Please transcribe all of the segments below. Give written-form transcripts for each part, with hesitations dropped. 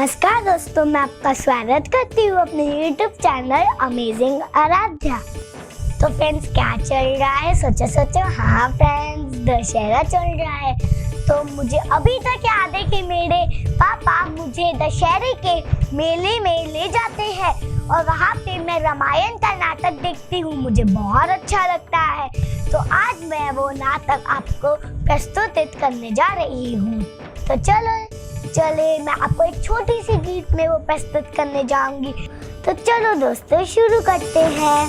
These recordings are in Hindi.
नमस्कार दोस्तों, मैं आपका स्वागत करती हूँ अपने YouTube चैनल अमेजिंग आराध्या। तो फ्रेंड्स, क्या चल रहा है? सोचो हाँ फ्रेंड्स, दशहरा चल रहा है। तो मुझे अभी तक याद है कि मेरे पापा मुझे दशहरे के मेले में ले जाते हैं और वहाँ पे मैं रामायण का नाटक देखती हूँ। मुझे बहुत अच्छा लगता है। तो आज मैं वो नाटक आपको प्रस्तुत करने जा रही हूँ। तो चले मैं आपको एक छोटी सी गीत में वो प्रस्तुत करने जाऊंगी। तो चलो दोस्तों, शुरू करते हैं।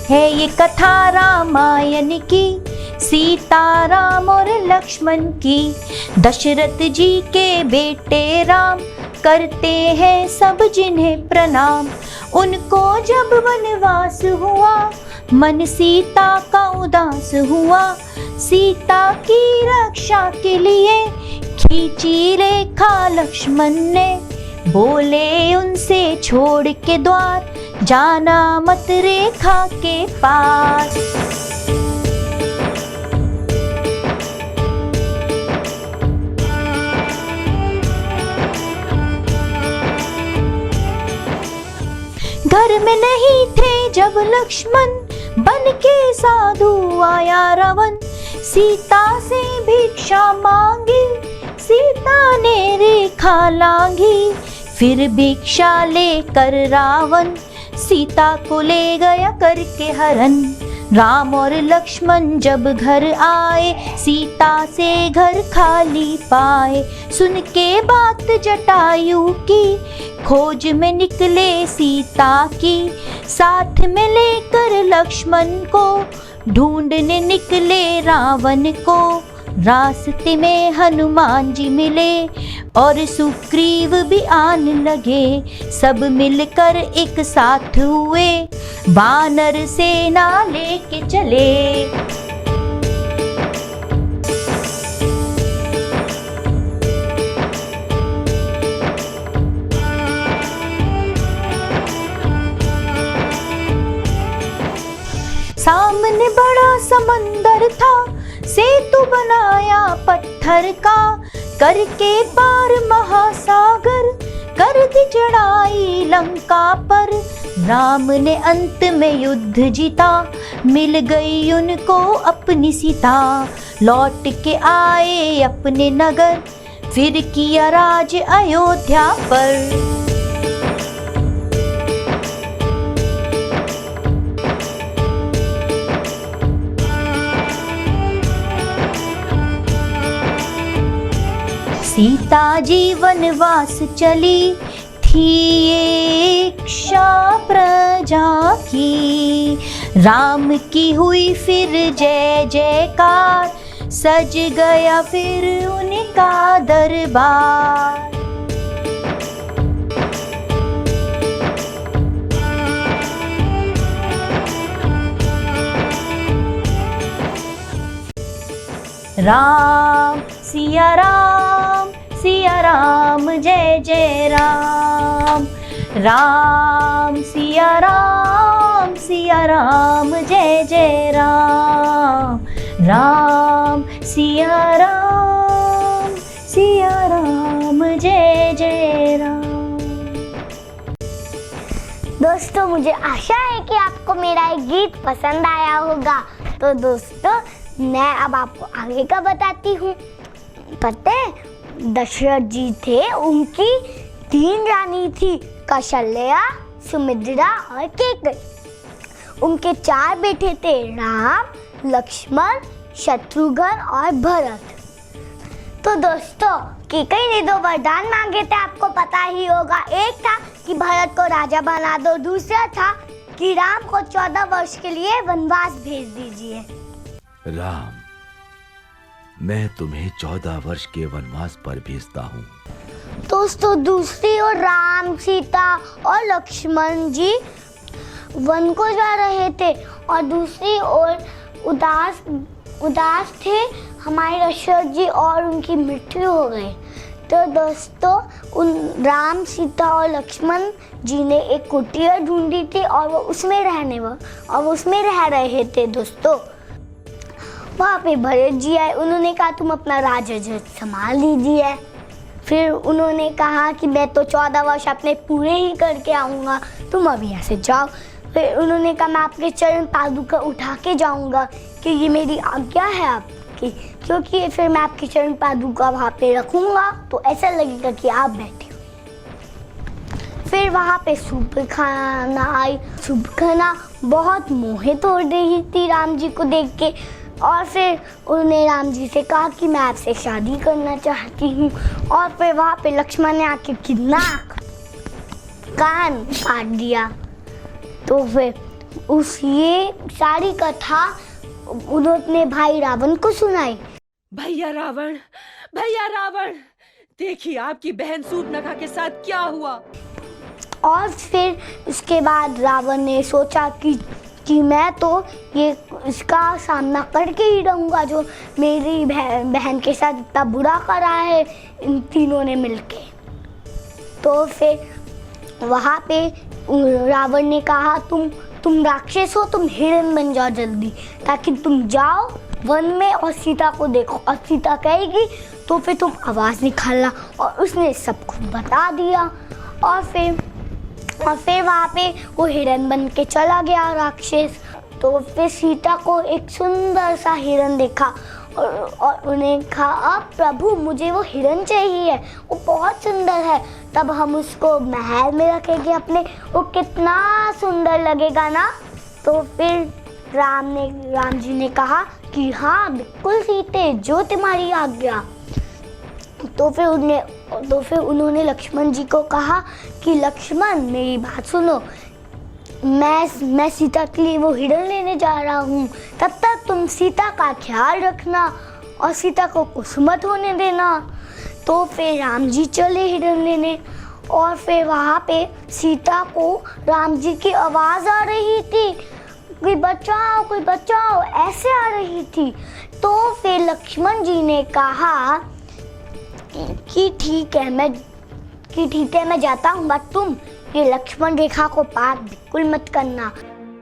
है ये कथा रामायण की, सीता राम और लक्ष्मण की। दशरथ जी के बेटे राम करते हैं सब जिन्हें प्रणाम। उनको जब वनवास हुआ, मन सीता का उदास हुआ। सीता की रक्षा के लिए खींची रेखा लक्ष्मण ने। बोले उनसे छोड़ के द्वार, जाना मत रेखा के पास। घर में नहीं थे जब लक्ष्मण, बन के साधु आया रावण। सीता से भिक्षा मांगी, सीता ने रेखा लांघी। फिर भिक्षा लेकर रावण सीता को ले गया करके हरण। राम और लक्ष्मण जब घर आए, सीता से घर खाली पाए। सुन के बात जटायु की, खोज में निकले सीता की। साथ में लेकर लक्ष्मण को, ढूंढने निकले रावण को। रास्ते में हनुमान जी मिले और सुग्रीव भी आने लगे। सब मिलकर एक साथ हुए, वानर सेना लेके चले। सामने बड़ा समंदर था, सेतु बनाया पत्थर का। करके पार महासागर, कर दी चढ़ाई लंका पर। राम ने अंत में युद्ध जीता, मिल गई उनको अपनी सीता। लौट के आए अपने नगर, फिर किया राज अयोध्या पर। सीता जी वनवास चली थी इच्छा प्रजा की। राम की हुई फिर जय जयकार, सज गया फिर उनका दरबार। राम सिया राम, सिया राम जय जय राम। राम सिया राम, सिया राम जय जय राम। राम सिया राम, सिया राम जय जय राम। दोस्तों, मुझे आशा है कि आपको मेरा ये गीत पसंद आया होगा। तो दोस्तों, मैं अब आपको आगे का बताती हूँ। पता है, दशरथ जी थे, उनकी 3 रानी थी, कौशल्या, सुमित्रा और कैकेयी। उनके 4 बेटे थे, राम, लक्ष्मण, शत्रुघ्न और भरत। तो दोस्तों, कैकेयी ने 2 वरदान मांगे थे, आपको पता ही होगा। एक था कि भरत को राजा बना दो, दूसरा था कि राम को 14 वर्ष के लिए वनवास भेज दीजिए। राम, मैं तुम्हें 14 वर्ष के वनवास पर भेजता हूँ। दोस्तों, दूसरी ओर राम, सीता और लक्ष्मण जी वन को जा रहे थे और दूसरी ओर उदास थे हमारे दशरथ जी और उनकी मृत्यु हो गई। तो दोस्तों उन राम, सीता और लक्ष्मण जी ने एक कुटिया ढूंढी थी और वो उसमें रह रहे थे दोस्तों। वहाँ पे भरत जी आए, उन्होंने कहा तुम अपना राज्य संभाल लीजिए। फिर उन्होंने कहा कि मैं तो 14 वर्ष अपने पूरे ही करके आऊँगा, तुम अभी यहाँ से जाओ। फिर उन्होंने कहा मैं आपके चरण पादुका उठा के जाऊँगा कि ये मेरी आज्ञा है आपकी, क्योंकि फिर मैं आपके चरण पादुका वहाँ पे रखूँगा तो ऐसा लगेगा कि आप बैठे हो। फिर वहाँ पे सुपर्णखा आई। सुपर्णखा बहुत मोहित हो रही थी राम जी को देख के, और फिर उन्होंने राम जी से कहा कि मैं आपसे शादी करना चाहती हूँ। और फिर वहाँ पे लक्ष्मण ने आके कान काट दिया। तो फिर ये सारी कथा उन्होंने भाई रावण को सुनाई। भैया रावण, देखिए आपकी बहन शूर्पणखा के साथ क्या हुआ। और फिर उसके बाद रावण ने सोचा कि मैं तो ये इसका सामना करके ही रहूँगा जो मेरी बहन के साथ इतना बुरा करा है इन तीनों ने मिलके। तो फिर वहाँ पे रावण ने कहा तुम राक्षस हो, तुम हिरण बन जाओ जल्दी, ताकि तुम जाओ वन में और सीता को देखो, और सीता कहेगी तो फिर तुम आवाज़ निकालना। और उसने सब कुछ बता दिया। और फिर वहाँ पे वो हिरण बन के चला गया राक्षस। तो फिर सीता को एक सुंदर सा हिरण देखा और उन्हें कहा अब प्रभु मुझे वो हिरण चाहिए, वो बहुत सुंदर है, तब हम उसको महल में रखेंगे अपने, वो कितना सुंदर लगेगा ना। तो फिर राम जी ने कहा कि हाँ बिल्कुल सीते, जो तुम्हारी आज्ञा। तो फिर उन्होंने लक्ष्मण जी को कहा कि लक्ष्मण मेरी बात सुनो, मैं सीता के लिए वो हिरण लेने जा रहा हूँ, तब तक तुम सीता का ख्याल रखना और सीता को कुछ मत होने देना। तो फिर राम जी चले हिरण लेने, और फिर वहाँ पे सीता को राम जी की आवाज़ आ रही थी, कोई बचाओ ऐसे आ रही थी। तो फिर लक्ष्मण जी ने कहा कि ठीक है मैं जाता हूँ, बट तुम ये लक्ष्मण रेखा को पार बिल्कुल मत करना।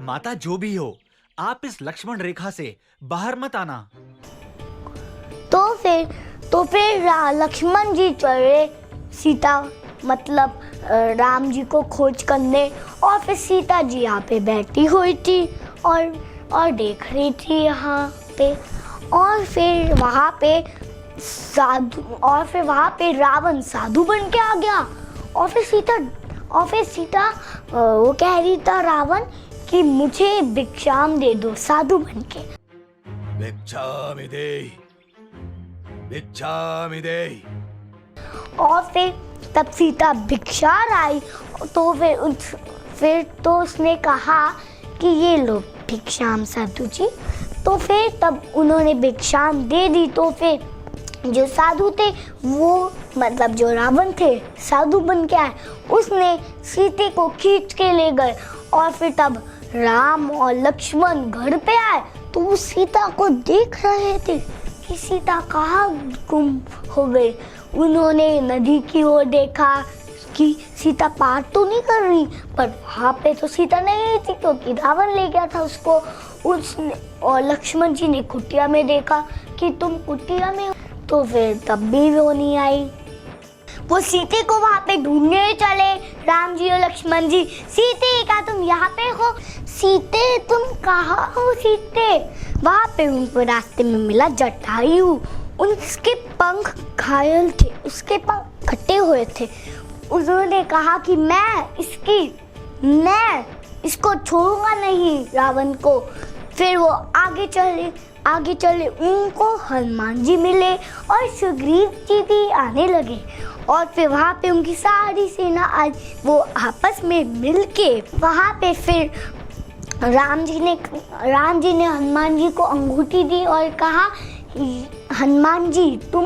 माता जो भी हो, आप इस लक्ष्मण रेखा से बाहर मत आना। तो फिर लक्ष्मण जी चले सीता मतलब राम जी को खोज करने, और फिर सीता जी यहाँ पे बैठी हुई थी और देख रही थी यहाँ पे। और फिर वहाँ पे रावण साधु बन के आ गया। और फिर सीता वो कह रही था रावण कि मुझे भिक्षाम दे दो साधु बन के। भिक्षामि देहि। और फिर तब सीता भिक्षा आई। तो फिर तो उसने कहा कि ये लो भिक्षाम साधु जी। तो फिर तब उन्होंने भिक्षाम दे दी। तो फिर जो साधु थे वो मतलब जो रावण थे साधु बन के आए, उसने सीते को खींच के ले गए। और फिर तब राम और लक्ष्मण घर पे आए तो वो सीता को देख रहे थे कि सीता कहाँ गुम हो गई। उन्होंने नदी की ओर देखा कि सीता पार तो नहीं कर रही, पर वहाँ पे तो सीता नहीं थी क्योंकि रावण ले गया था उसको। और लक्ष्मण जी ने कुटिया में देखा कि तुम कुटिया में हो, तो फिर तब भी वो नहीं आई। वो सीते को वहाँ पे ढूंढने चले राम जी और लक्ष्मण जी। सीते क्या तुम यहाँ पे हो? सीते तुम कहाँ हो सीते? वहाँ पे उनको रास्ते में मिला जटायु। उसके पंख घायल थे, उसके पंख कटे हुए थे। उन्होंने कहा कि मैं इसको छोड़ूंगा नहीं रावण को। फिर वो आगे चले उनको हनुमान जी मिले और सुग्रीव जी भी आने लगे। और फिर वहाँ पे उनकी सारी सेना आज वो आपस में मिलके वहाँ पे फिर राम जी ने हनुमान जी को अंगूठी दी और कहा हनुमान जी तुम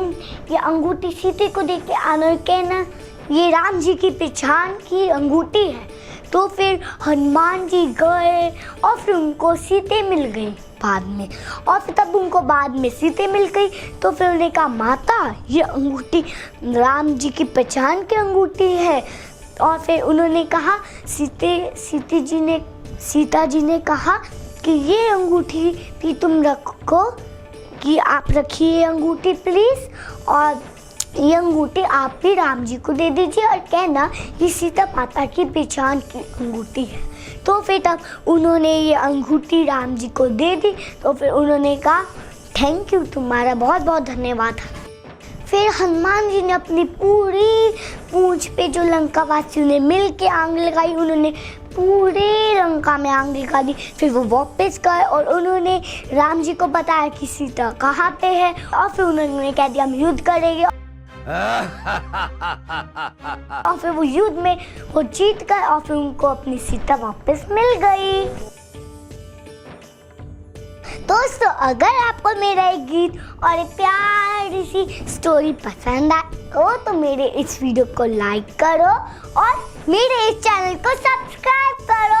ये अंगूठी सीते को देख के आना, कहना ये राम जी की पहचान की अंगूठी है। तो फिर हनुमान जी गए और फिर उनको सीते मिल गई बाद में। और फिर तब उनको बाद में सीते मिल गई तो फिर उन्होंने कहा माता ये अंगूठी राम जी की पहचान की अंगूठी है। और फिर उन्होंने कहा सीता जी ने कहा कि ये अंगूठी भी तुम रखो, कि आप रखिए ये अंगूठी प्लीज़, और ये अंगूठी आप भी राम जी को दे दीजिए और कहना ये सीता माता की पहचान की अंगूठी है। तो फिर तब उन्होंने ये अंगूठी राम जी को दे दी। तो फिर उन्होंने कहा थैंक यू, तुम्हारा बहुत बहुत धन्यवाद। फिर हनुमान जी ने अपनी पूरी पूंछ पे जो लंकावासियों ने मिल के आग लगाई, उन्होंने पूरे लंका में आग लगा दी। फिर वो वापस गए और उन्होंने राम जी को बताया कि सीता कहाँ पे है, और फिर उन्होंने कह दिया हम युद्ध करेंगे। और फिर वो युद्ध में वो जीत गए और फिर उनको अपनी सीता वापस मिल गई। दोस्तों अगर आपको मेरा एक गीत और एक प्यारी सी स्टोरी पसंद आए तो मेरे इस वीडियो को लाइक करो और मेरे इस चैनल को सब्सक्राइब करो।